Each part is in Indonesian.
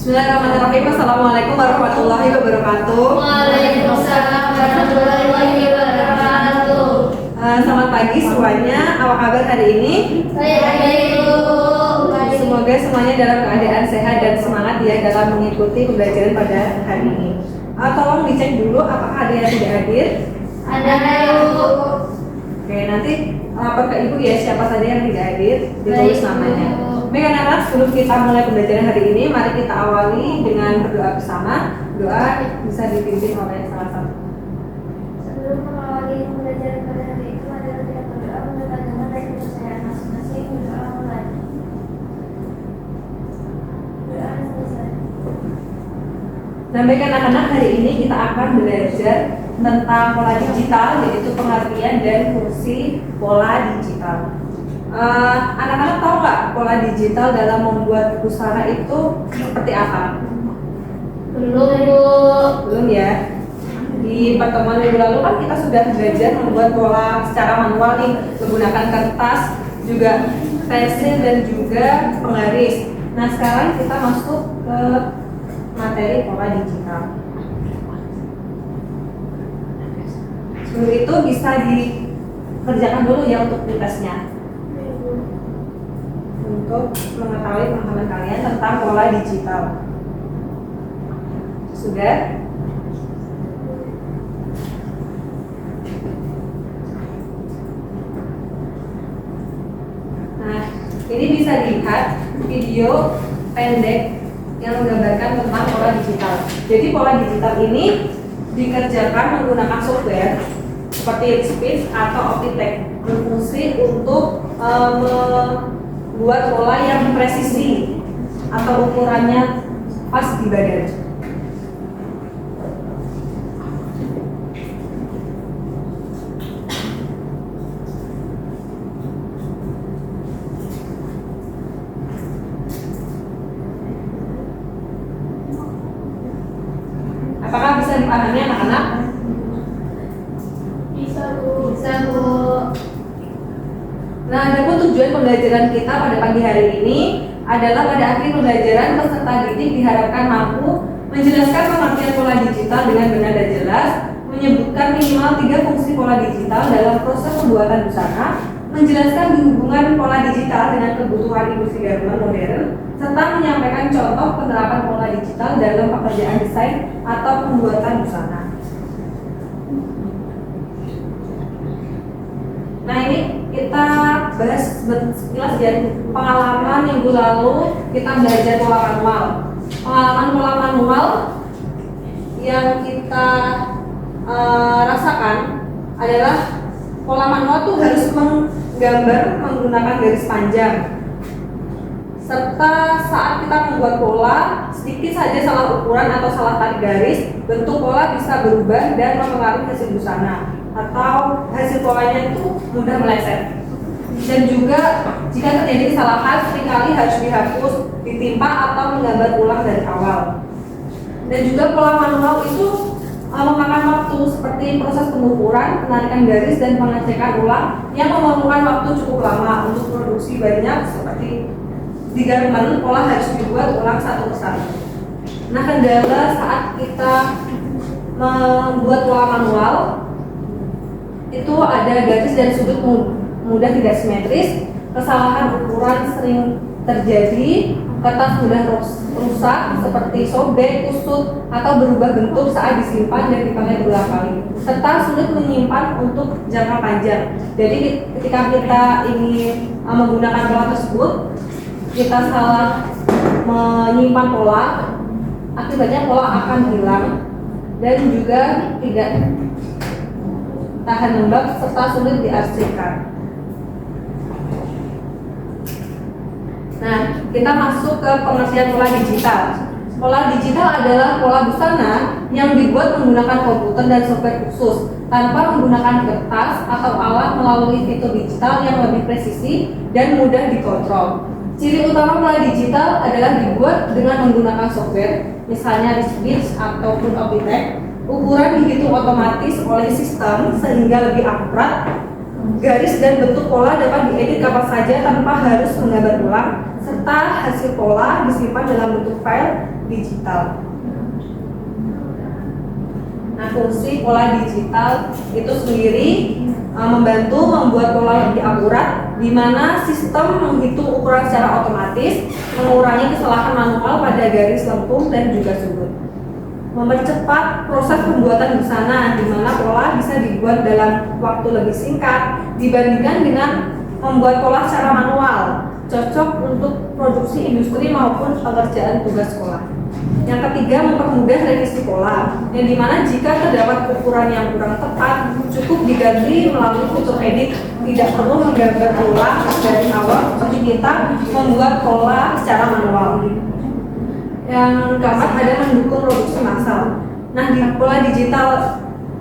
Bismillahirrahmanirrahim. Assalamualaikum warahmatullahi wabarakatuh. Waalaikumsalam warahmatullahi wabarakatuh. Selamat pagi semuanya. Apa kabar hari ini? Baik. Semoga semuanya dalam keadaan sehat dan semangat ya dalam mengikuti pembelajaran pada hari ini. Tolong dicek dulu apakah ada yang tidak hadir. Ada Ibu. Oke, nanti lapor ke ibu ya siapa saja yang tidak hadir, ditulis Baik, namanya. Bu. Baik anak-anak, sebelum kita mulai pembelajaran hari ini, mari kita awali dengan berdoa bersama. Doa bisa dipimpin oleh salah satu. Sebelum mengawali pembelajaran pada hari itu adalah kita berdoa untuk agama dan kepercayaan masing-masing. Berdoa mulai. Doa selesai. Nah, baik anak-anak, hari ini kita akan belajar tentang pola digital, yaitu pengertian dan fungsi pola digital. Anak-anak tahu nggak pola digital dalam membuat busana itu seperti apa? Belum, Bu. Belum ya? Di pertemuan minggu lalu kan kita sudah belajar membuat pola secara manual nih, menggunakan kertas, juga pensil dan juga penggaris. Nah, sekarang kita masuk ke materi pola digital. Sebelum itu bisa dikerjakan dulu ya untuk tesnya, untuk mengetahui pemahaman kalian tentang pola digital. Sudah? Nah, ini bisa dilihat video pendek yang menggambarkan tentang pola digital. Jadi pola digital ini dikerjakan menggunakan software seperti Speech atau Optitech, berfungsi untuk membuat pola yang presisi atau ukurannya pas di badan. Apakah bisa dipahami anak-anak? Bisa, Bu. Bisa, Bu. Nah, adapun tujuan pembelajaran kita pada pagi hari ini adalah pada akhir pembelajaran peserta didik diharapkan mampu menjelaskan pengertian pola digital dengan benar dan jelas, menyebutkan minimal 3 fungsi pola digital dalam proses pembuatan busana, menjelaskan hubungan pola digital dengan kebutuhan industri garmen modern, serta menyampaikan contoh penerapan pola digital dalam pekerjaan desain atau pembuatan busana. Nah, ini kita bahas sekilas ya, pengalaman minggu lalu kita belajar pola manual. Pengalaman pola manual yang kita rasakan adalah pola manual tuh harus menggambar menggunakan garis panjang, serta saat kita membuat pola sedikit saja salah ukuran atau salah tarik garis, bentuk pola bisa berubah dan mempengaruhi hasil busana atau hasil polanya itu mudah meleset. Dan juga jika terjadi kesalahan seringkali harus dihapus, ditimpa atau menggambar ulang dari awal. Dan juga pola manual itu memakan waktu seperti proses pengukuran, penarikan garis dan pengecekan ulang yang memerlukan waktu cukup lama. Untuk produksi banyak seperti di garmen, pola harus dibuat ulang satu persatu. Nah, kendala saat kita membuat pola manual itu ada garis dan sudut mudah tidak simetris, kesalahan ukuran sering terjadi, kertas mudah rusak seperti sobek, kusut, atau berubah bentuk saat disimpan dan dipakai berulang kali, serta sulit menyimpan untuk jangka panjang. Jadi ketika kita ingin menggunakan pola tersebut, kita salah menyimpan pola, akibatnya pola akan hilang dan juga tidak tahan lembab serta sulit diarsipkan. Nah, kita masuk ke pengertian pola digital. Pola digital adalah pola busana yang dibuat menggunakan komputer dan software khusus tanpa menggunakan kertas atau alat melalui fitur digital yang lebih presisi dan mudah dikontrol. Ciri utama pola digital adalah dibuat dengan menggunakan software, misalnya Speech ataupun Optitech. Ukuran dihitung otomatis oleh sistem sehingga lebih akurat. Garis dan bentuk pola dapat diedit kapan saja tanpa harus menggambar ulang, serta hasil pola disimpan dalam bentuk file digital. Nah, fungsi pola digital itu sendiri membantu membuat pola lebih akurat, di mana sistem menghitung ukuran secara otomatis, mengurangi kesalahan manual pada garis lengkung dan juga sudut. Mempercepat proses pembuatan busana, di mana pola bisa dibuat dalam waktu lebih singkat dibandingkan dengan membuat pola secara manual, cocok untuk produksi industri maupun pekerjaan tugas sekolah. Yang ketiga, mempermudah revisi pola, yang dimana jika terdapat ukuran yang kurang tepat, cukup diganti melalui fitur edit, tidak perlu menggambar ulang dari awal seperti kita membuat pola secara manual. Yang keempat, ada mendukung produksi massal. Nah, di pola digital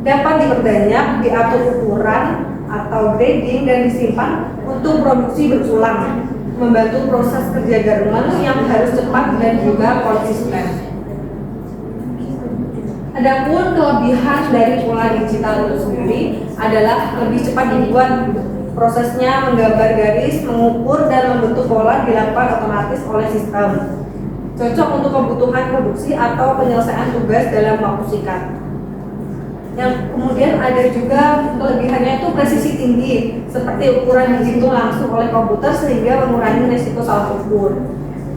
dapat diperbanyak, diatur ukuran atau grading dan disimpan untuk produksi berulang, membantu proses kerja garmen yang harus cepat dan juga konsisten. Adapun kelebihan dari pola digital itu sendiri adalah lebih cepat dibuat. Prosesnya menggambar garis, mengukur dan membentuk pola dilakukan otomatis oleh sistem. Cocok untuk kebutuhan produksi atau penyelesaian tugas dalam waktu singkat. Yang kemudian ada juga kelebihannya itu presisi tinggi, seperti ukuran dihitung langsung oleh komputer sehingga mengurangi risiko salah ukur.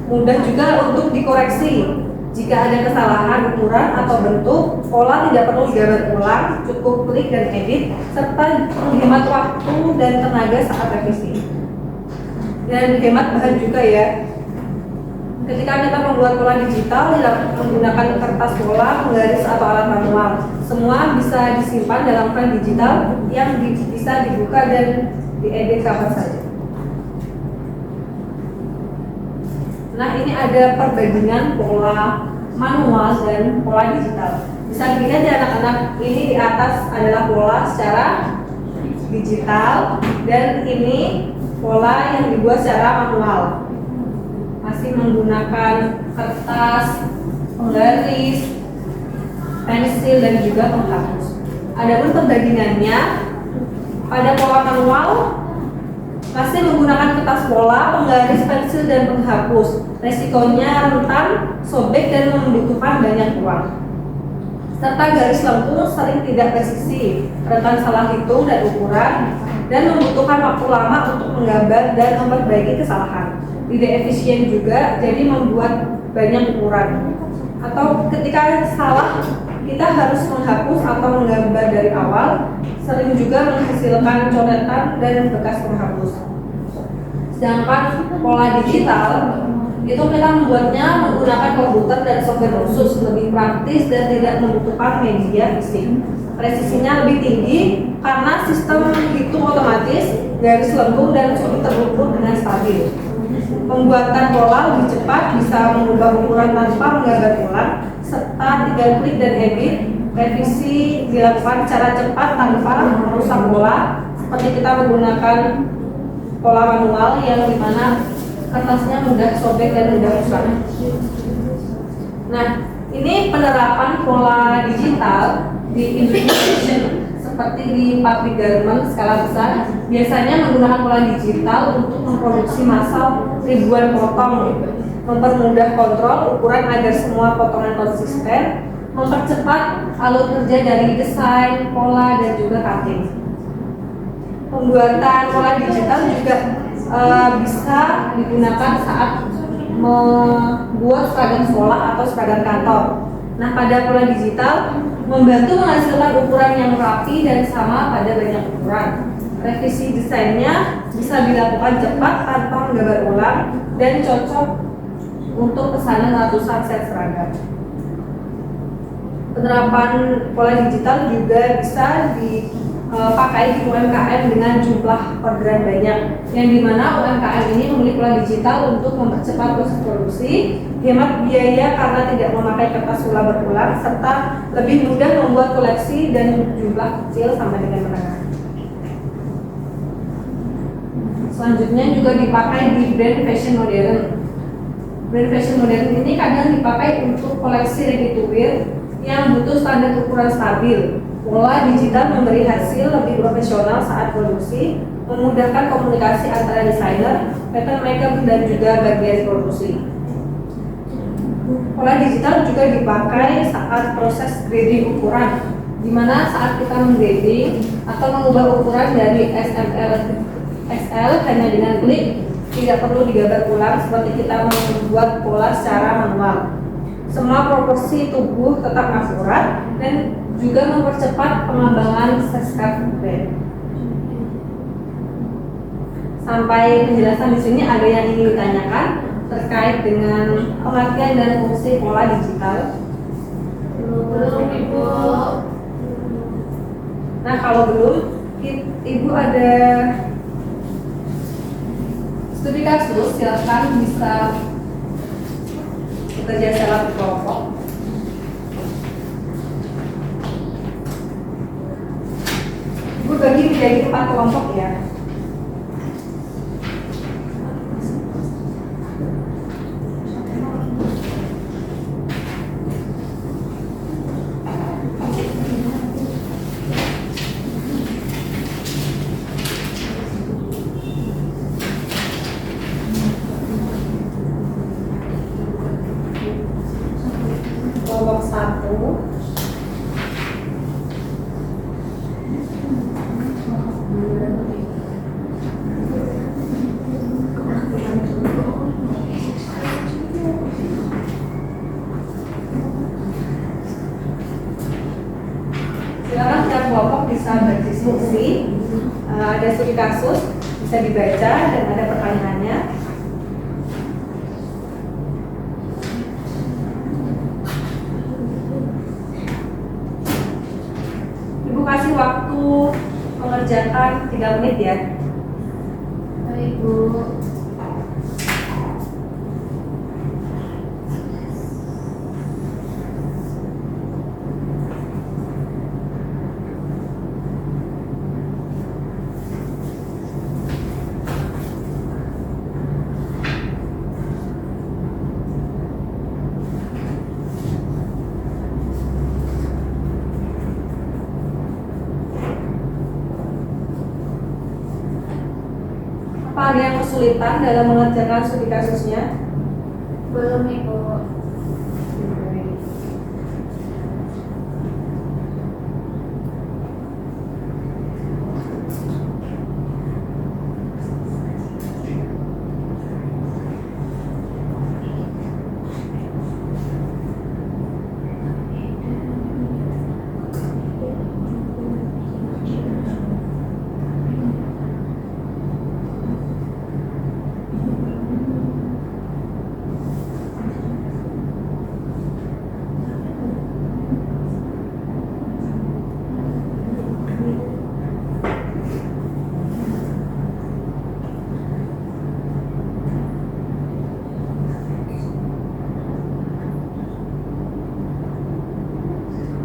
Mudah juga untuk dikoreksi. Jika ada kesalahan ukuran atau bentuk, pola tidak perlu digambar ulang, cukup klik dan edit, serta menghemat waktu dan tenaga saat revisi. Dan hemat bahan juga ya. Ketika kita membuat pola digital, tidak menggunakan kertas pola, penggaris atau alat manual. Semua bisa disimpan dalam file digital yang bisa dibuka dan diedit kapan saja. Nah, ini ada perbandingan pola manual dan pola digital. Bisa dilihat ya anak-anak, ini di atas adalah pola secara digital dan ini pola yang dibuat secara manual. Masih menggunakan kertas, penggaris, pensil dan juga penghapus. Adapun perbandingannya, pada pola manual masih menggunakan kertas pola, penggaris, pensil, dan penghapus. Resikonya rentan, sobek, dan membutuhkan banyak uang. Serta garis lengkung sering tidak presisi, rentan salah hitung dan ukuran, dan membutuhkan waktu lama untuk menggambar dan memperbaiki kesalahan. Tidak efisien juga, jadi membuat banyak ukuran. Atau ketika salah, kita harus menghapus atau menggambar dari awal, sering juga menghasilkan coretan dan bekas penghapus. Sedangkan pola digital itu kita membuatnya menggunakan komputer dan software khusus, lebih praktis dan tidak membutuhkan media fisik. Presisinya lebih tinggi karena sistem hitung otomatis, garis lengkung dan sudut terukur dengan stabil. Pembuatan pola lebih cepat, bisa mengubah ukuran tanpa menggambar ulang, serta tinggal klik dan edit. Revisi dilakukan secara cepat tanpa merusak pola, seperti kita menggunakan pola manual yang dimana kertasnya mudah sobek dan mudah rusak. Nah, ini penerapan pola digital di industri seperti di pabrik garment skala besar, biasanya menggunakan pola digital untuk memproduksi massal ribuan potong, mempermudah kontrol ukuran agar semua potongan konsisten, mempercepat alur kerja dari desain, pola, dan juga cutting. Pembuatan pola digital juga bisa digunakan saat membuat seragam sekolah atau seragam kantor. Nah, pada pola digital membantu menghasilkan ukuran yang rapi dan sama pada banyak ukuran. Revisi desainnya bisa dilakukan cepat tanpa menggambar ulang dan cocok untuk pesanan ratusan set seragam. Penerapan pola digital juga bisa dipakai di UMKM dengan jumlah orderan banyak, yang dimana UMKM ini memiliki pola digital untuk mempercepat proses produksi, hemat biaya karena tidak memakai kertas pula berulang, serta lebih mudah membuat koleksi dan jumlah kecil sampai dengan menengah. Selanjutnya juga dipakai di brand fashion modern. Brand fashion modern ini kadang dipakai untuk koleksi ready to wear yang butuh standar ukuran stabil. Pola digital memberi hasil lebih profesional saat produksi, memudahkan komunikasi antara desainer, pattern makeup dan juga bagian produksi. Pola digital juga dipakai saat proses grading ukuran, di mana saat kita menggrading atau mengubah ukuran dari SML XL hanya dengan klik, tidak perlu digambar ulang seperti kita membuat pola secara manual. Semua proporsi tubuh tetap akurat dan juga mempercepat pengembangan seskat brand. Sampai penjelasan di sini ada yang ingin ditanyakan terkait dengan pengertian dan fungsi pola digital? Belum, Ibu. Nah, kalau belum, Ibu ada studi kasus, silakan bisa bekerja secara berkelompok. Ibu bagi menjadi 4 kelompok ya. Kelompok 1 silakan setiap kelompok bisa berdiskusi. Ada studi kasus bisa dibaca dan ada pertanyaannya. Ibu kasih waktu mengerjakan 3 menit ya. Baik, Bu. Apa ada yang kesulitan dalam mengerjakan studi kasusnya? Belum, Ibu.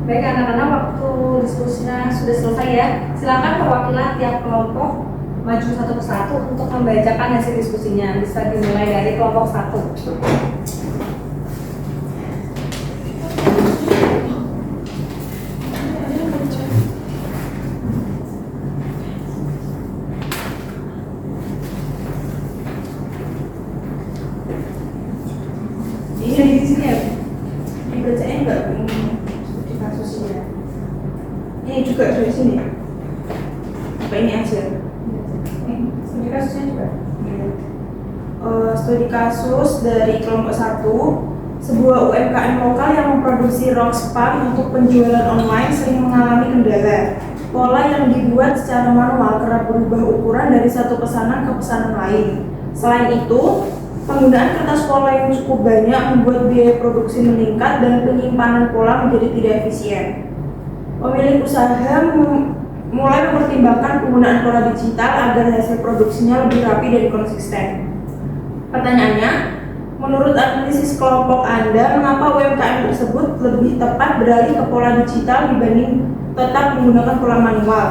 Baik anak-anak, waktu diskusinya sudah selesai ya. Silakan perwakilan tiap kelompok maju satu persatu untuk membacakan hasil diskusinya. Bisa dimulai dari kelompok 1. Ini di sini ya. Dibacain nggak ini studi kasusnya? Ini juga dari sini. Apa ini aja? Studi kasusnya juga. Studi kasus dari kelompok 1, sebuah UMKM lokal yang memproduksi rok span untuk penjualan online sering mengalami kendala. Pola yang dibuat secara manual kerap berubah ukuran dari satu pesanan ke pesanan lain. Selain itu, penggunaan kertas pola yang cukup banyak membuat biaya produksi meningkat dan penyimpanan pola menjadi tidak efisien. Pemilik usaha mulai mempertimbangkan penggunaan pola digital agar hasil produksinya lebih rapi dan konsisten. Pertanyaannya, menurut analisis kelompok Anda, mengapa UMKM tersebut lebih tepat beralih ke pola digital dibanding tetap menggunakan pola manual?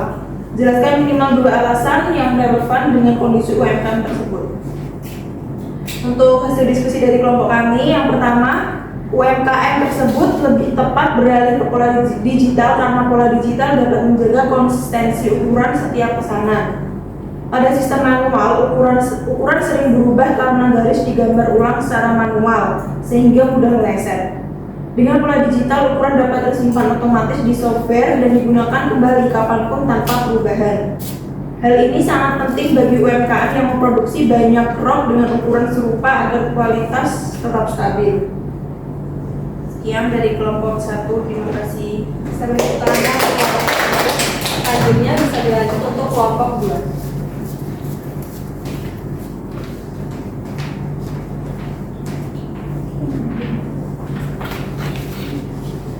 Jelaskan minimal 2 alasan yang relevan dengan kondisi UMKM tersebut. Untuk hasil diskusi dari kelompok kami, yang pertama, UMKM tersebut lebih tepat beralih ke pola digital karena pola digital dapat menjaga konsistensi ukuran setiap pesanan. Pada sistem manual, ukuran sering berubah karena garis digambar ulang secara manual, sehingga mudah meleset. Dengan pola digital, ukuran dapat tersimpan otomatis di software dan digunakan kembali kapanpun tanpa perubahan. Hal ini sangat penting bagi UMKM yang memproduksi banyak rok dengan ukuran serupa agar kualitas tetap stabil. Sekian dari kelompok 1, terima kasih. Sampai utama selanjutnya bisa dilanjut untuk kelompok 2.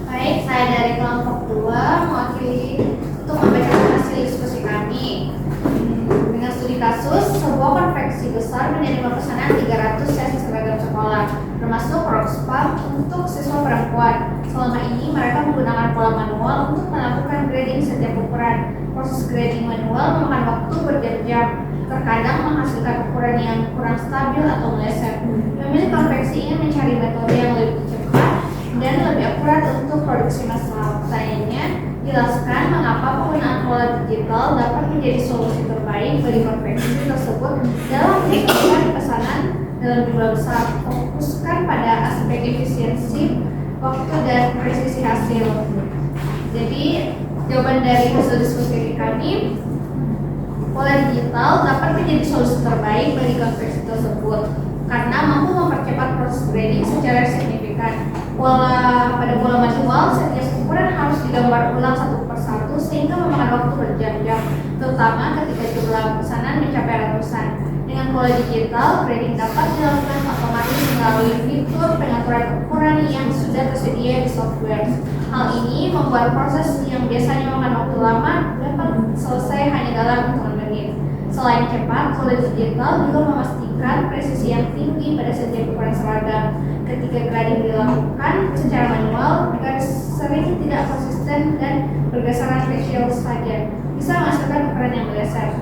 Baik, saya dari kelompok 2 mewakili untuk membacakan hasil diskusi kami. Dengan studi kasus, sebuah konveksi besar menerima pesanan 300 sesi seragam sekolah, termasuk rok spam untuk siswa perempuan. Selama ini mereka menggunakan pola manual untuk melakukan grading setiap ukuran. Proses grading manual memakan waktu berjam-jam, terkadang menghasilkan ukuran yang kurang stabil atau meleset. Pemilik konveksi ingin mencari metode yang lebih cepat dan lebih akurat untuk produksi massal. Pertanyaannya, jelaskan mengapa penggunaan pola digital dapat menjadi solusi terbaik bagi konveksi tersebut dalam menyiapkan pesanan dalam jumlah besar. Fokuskan pada aspek efisiensi, waktu, dan presisi hasil. Jadi, jawaban dari hasil diskusi kami, pola digital dapat menjadi solusi terbaik bagi konveksi tersebut karena mampu mempercepat proses grading secara signifikan. Pada pola manual, setiap ukuran harus digambar ulang satu persatu sehingga memakan waktu berjam-jam, terutama ketika jumlah pesanan mencapai ratusan. Dengan pola digital, grading dapat dilakukan otomatis melalui fitur pengaturan ukuran yang sudah tersedia di software. Hal ini membuat proses yang biasanya memakan waktu lama dapat selesai hanya dalam hitungan menit. Selain cepat, pola digital juga memastikan presisi yang tinggi pada setiap ukuran seragam. Ketika grading dilakukan secara manual, garis sering tidak konsisten dan bergeseran kecil saja, bisa menghasilkan ukuran yang meleset.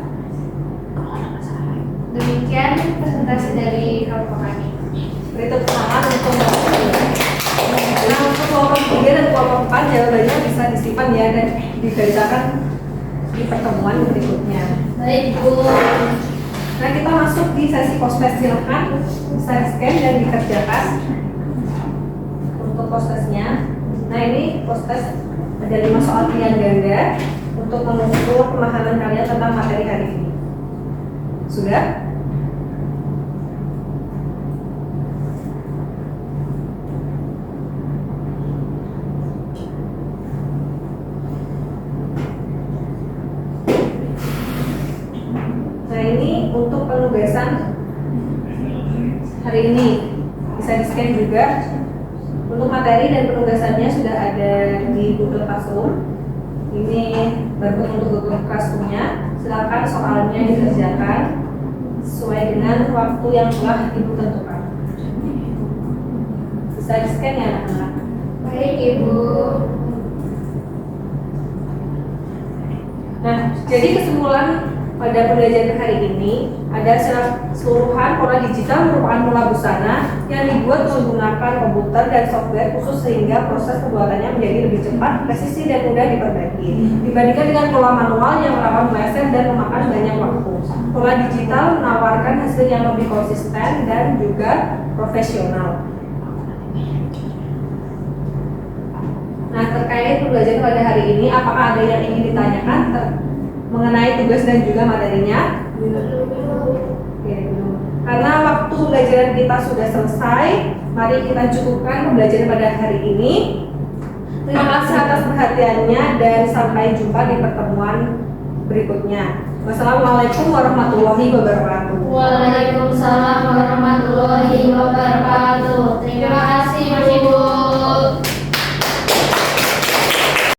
Demikian presentasi dari kelompok kami. Berita pertama untuk nah, untuk kelompok 3 dan kelompok 4 jawabannya bisa disimpan ya dan dibacakan di pertemuan berikutnya. Baik, Bu. Nah, kita masuk di sesi post-test. Silakan bisa scan dan dikerjakan untuk post-testnya. Nah, ini post-test ada 5 soal pilihan ganda untuk mengukur pemahaman kalian tentang materi hari ini. Sudah? Nah, ini untuk penugasan hari ini bisa di-scan juga. Untuk materi dan penugasannya sudah ada di Google Classroom. Ini berbentuk untuk Google Classroom-nya. Silakan soalnya dikerjakan sesuai dengan waktu yang telah Ibu tentukan. Bisa di-scan ya anak-anak. Baik, Ibu. Nah, jadi kesimpulan pada pembelajaran hari ini ada keseluruhan pola digital merupakan pola busana yang dibuat menggunakan komputer dan software khusus sehingga proses pembuatannya menjadi lebih cepat, presisi, dan mudah diperbaiki dibandingkan dengan pola manual yang rawan meleset dan memakan banyak waktu. Pola digital menawarkan hasil yang lebih konsisten dan juga profesional. Nah, terkait pembelajaran pada hari ini, apakah ada yang ingin ditanyakan mengenai tugas dan juga materinya? Oke, belum. Karena waktu pembelajaran kita sudah selesai, mari kita cukupkan pembelajaran pada hari ini. Terima kasih atas perhatiannya dan sampai jumpa di pertemuan berikutnya. Wassalamualaikum warahmatullahi wabarakatuh. Waalaikumsalam warahmatullahi wabarakatuh.